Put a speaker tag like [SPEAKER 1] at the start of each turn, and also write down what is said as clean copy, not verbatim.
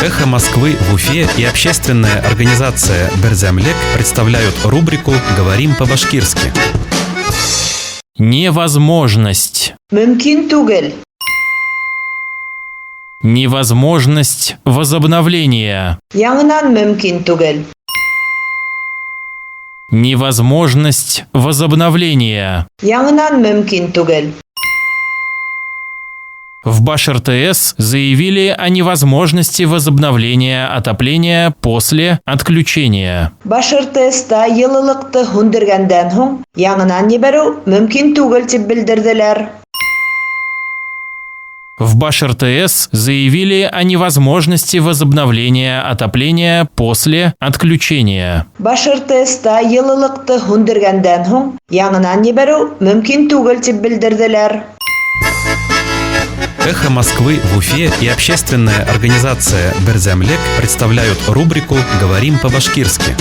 [SPEAKER 1] «Эхо Москвы» в Уфе и общественная организация «Берзямлек» представляют рубрику «Говорим по-башкирски».
[SPEAKER 2] Невозможность.
[SPEAKER 3] Мөмкин түгел.
[SPEAKER 2] Невозможность возобновления.
[SPEAKER 3] Яңынан мөмкин түгел.
[SPEAKER 2] Невозможность возобновления.
[SPEAKER 3] Яңынан мөмкин түгел.
[SPEAKER 2] В Баш-РТС заявили о невозможности возобновления отопления после отключения.
[SPEAKER 3] Баш-РТСта йылылыкты һүндергәндән һуң яңынан ебәрү мөмкин түгел дип белдерделәр.
[SPEAKER 2] В Баш-РТС заявили о невозможности возобновления отопления после отключения.
[SPEAKER 3] Баш-РТСта йылылыкты һүндергәндән һуң яңынан ебәрү мөмкин түгел дип белдерделәр.
[SPEAKER 1] «Эхо Москвы» в Уфе и общественная организация «Берзямлек» представляют рубрику «Говорим по-башкирски».